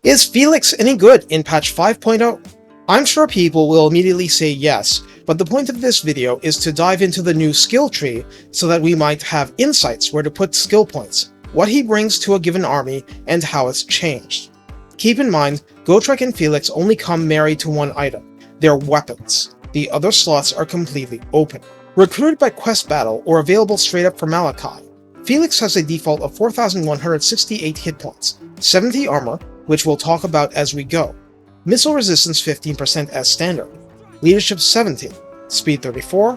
Is Felix any good in patch 5.0? I'm sure people will immediately say yes, but the point of this video is to dive into the new skill tree so that we might have insights where to put skill points, what he brings to a given army, and how it's changed. Keep in mind, Gotrek and Felix only come married to one item, their weapons. The other slots are completely open. Recruited by quest battle or available straight up from Malachi, Felix has a default of 4,168 hit points, 70 armor, which we'll talk about as we go, missile resistance 15% as standard, leadership 17, speed 34,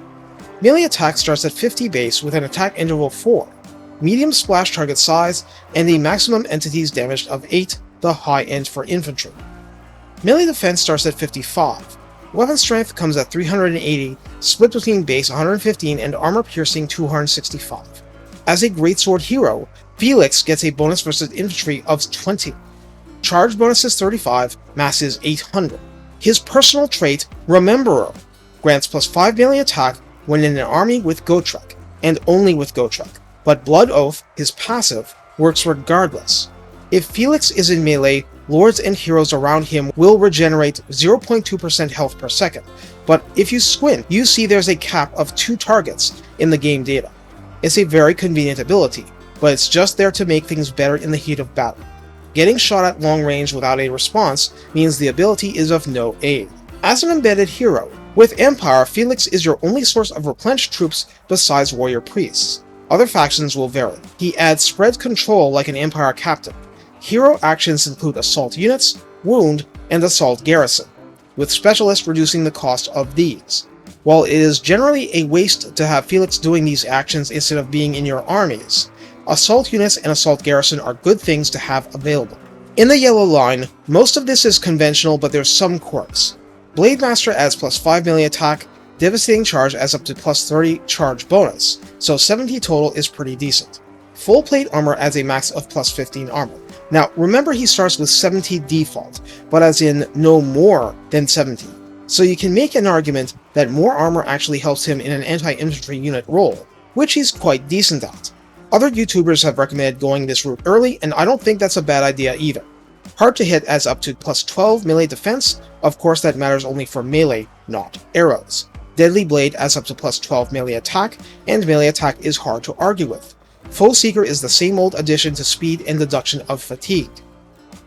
melee attack starts at 50 base with an attack interval 4, medium splash target size, and a maximum entities damaged of 8, the high end for infantry. Melee defense starts at 55, weapon strength comes at 380, split between base 115 and armor piercing 265. As a greatsword hero, Felix gets a bonus versus infantry of 20. Charge bonus is 35, mass is 800. His personal trait, Rememberer, grants plus 5 melee attack when in an army with Gotrek, and only with Gotrek, but Blood Oath, his passive, works regardless. If Felix is in melee, lords and heroes around him will regenerate 0.2% health per second, but if you squint, you see there's a cap of 2 targets in the game data. It's a very convenient ability, but it's just there to make things better in the heat of battle. Getting shot at long range without a response means the ability is of no aid. As an embedded hero, with Empire, Felix is your only source of replenished troops besides warrior priests. Other factions will vary. He adds spread control like an Empire captain. Hero actions include assault units, wound, and assault garrison, with specialists reducing the cost of these. While it is generally a waste to have Felix doing these actions instead of being in your armies, assault units and assault garrison are good things to have available. In the yellow line, most of this is conventional, but there's some quirks. Blade Master adds plus 5 melee attack, Devastating Charge adds up to plus 30 charge bonus, so 70 total is pretty decent. Full plate armor adds a max of plus 15 armor. Now remember he starts with 70 default, but as in no more than 70. So you can make an argument that more armor actually helps him in an anti-infantry unit role, which he's quite decent at. Other YouTubers have recommended going this route early, and I don't think that's a bad idea either. Hard to hit adds up to plus 12 melee defense, of course that matters only for melee, not arrows. Deadly Blade adds up to plus 12 melee attack, and melee attack is hard to argue with. Foe Seeker is the same old addition to speed and deduction of fatigue.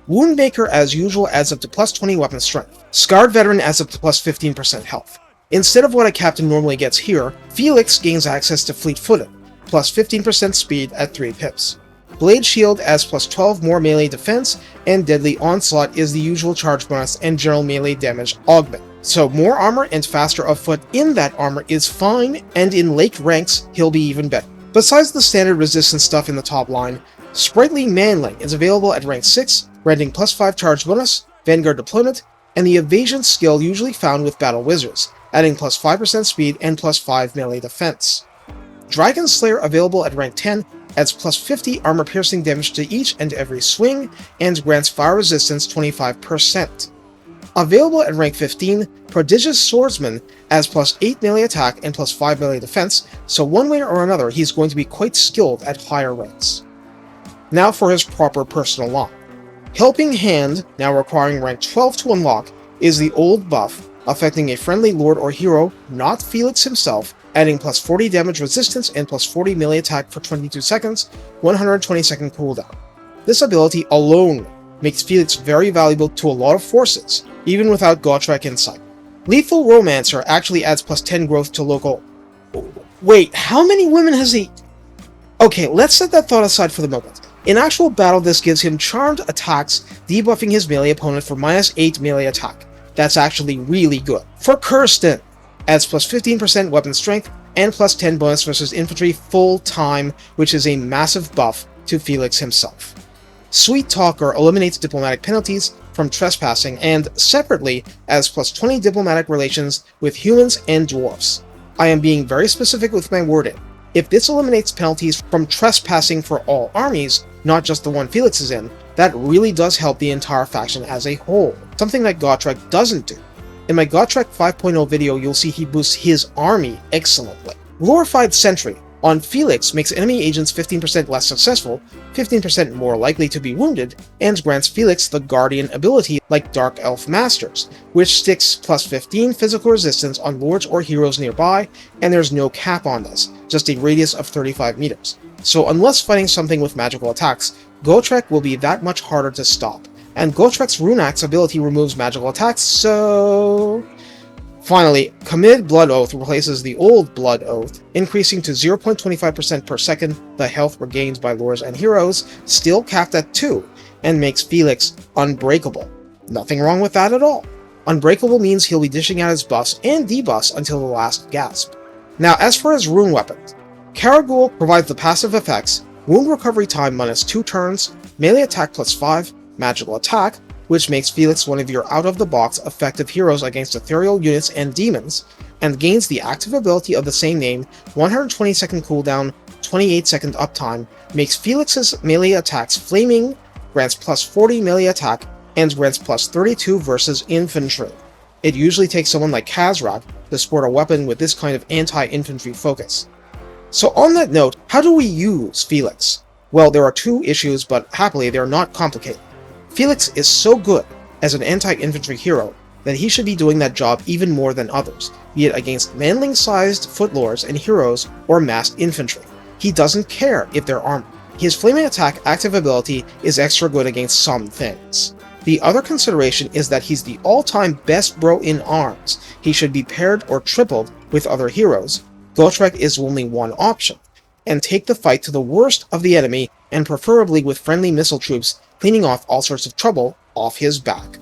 Woundmaker as usual adds up to plus 20 weapon strength. Scarred Veteran adds up to plus 15% health. Instead of what a captain normally gets here, Felix gains access to Fleet-footed, plus 15% speed at 3 pips. Blade Shield adds plus 12 more melee defense, and Deadly Onslaught is the usual charge bonus and general melee damage augment. So more armor and faster of foot in that armor is fine, and in late ranks he'll be even better. Besides the standard resistance stuff in the top line, Sprightly Manling is available at rank 6, granting plus 5 charge bonus, Vanguard deployment, and the evasion skill usually found with Battle Wizards, adding plus 5% speed and plus 5 melee defense. Dragon Slayer available at rank 10 adds plus 50 armor piercing damage to each and every swing, and grants fire resistance 25%. Available at rank 15, Prodigious Swordsman adds plus 8 melee attack and plus 5 melee defense, so one way or another he's going to be quite skilled at higher ranks. Now for his proper personal line. Helping Hand, now requiring rank 12 to unlock, is the old buff, affecting a friendly lord or hero, not Felix himself, adding plus 40 damage resistance and plus 40 melee attack for 22 seconds, 120 second cooldown. This ability alone makes Felix very valuable to a lot of forces, even without Gotrek in sight. Lethal Romancer actually adds plus 10 growth to local... Wait, how many women has he... Okay, let's set that thought aside for the moment. In actual battle, this gives him charmed attacks, debuffing his melee opponent for minus 8 melee attack. That's actually really good. For Kirsten, adds plus 15% weapon strength, and plus 10 bonus versus infantry full time, which is a massive buff to Felix himself. Sweet Talker eliminates diplomatic penalties from trespassing, and separately adds plus 20 diplomatic relations with humans and dwarfs. I am being very specific with my wording. If this eliminates penalties from trespassing for all armies, not just the one Felix is in, that really does help the entire faction as a whole, something that Gotrek doesn't do. In my Gotrek 5.0 video, you'll see he boosts his army excellently. Glorified Sentry on Felix makes enemy agents 15% less successful, 15% more likely to be wounded, and grants Felix the Guardian ability like Dark Elf Masters, which sticks plus 15 physical resistance on lords or heroes nearby, and there's no cap on this, just a radius of 35 meters. So unless fighting something with magical attacks, Gotrek will be that much harder to stop, and Gotrek's Rune Axe ability removes magical attacks, so... Finally, Committed Blood Oath replaces the old Blood Oath, increasing to 0.25% per second the health regained by lords and heroes, still capped at 2, and makes Felix unbreakable. Nothing wrong with that at all. Unbreakable means he'll be dishing out his buffs and debuffs until the last gasp. Now, as for his rune weapons, Karagul provides the passive effects, wound recovery time minus 2 turns, melee attack plus 5, magical attack, which makes Felix one of your out-of-the-box effective heroes against ethereal units and demons, and gains the active ability of the same name, 120 second cooldown, 28 second uptime, makes Felix's melee attacks flaming, grants plus 40 melee attack, and grants plus 32 versus infantry. It usually takes someone like Kazrak to sport a weapon with this kind of anti-infantry focus. So on that note, how do we use Felix? Well, there are 2 issues, but happily they're not complicated. Felix is so good as an anti-infantry hero that he should be doing that job even more than others, be it against manling-sized footlords and heroes or massed infantry. He doesn't care if they're armored. His flaming attack active ability is extra good against some things. The other consideration is that he's the all-time best bro in arms. He should be paired or tripled with other heroes. Gotrek is only one option, and take the fight to the worst of the enemy, and preferably with friendly missile troops cleaning off all sorts of trouble off his back.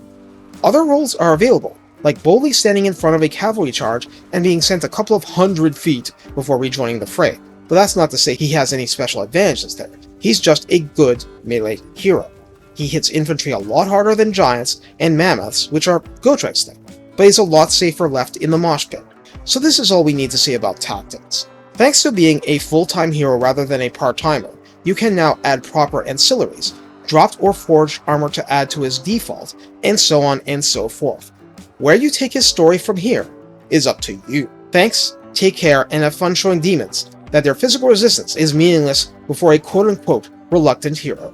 Other roles are available, like boldly standing in front of a cavalry charge and being sent a couple of 100 feet before rejoining the fray, but that's not to say he has any special advantages there. He's just a good melee hero. He hits infantry a lot harder than giants and mammoths, which are Gotrek's thing, but he's a lot safer left in the mosh pit. So this is all we need to say about tactics. Thanks to being a full-time hero rather than a part-timer, you can now add proper ancillaries, dropped or forged armor to add to his default, and so on and so forth. Where you take his story from here is up to you. Thanks, take care, and have fun showing demons that their physical resistance is meaningless before a quote-unquote reluctant hero.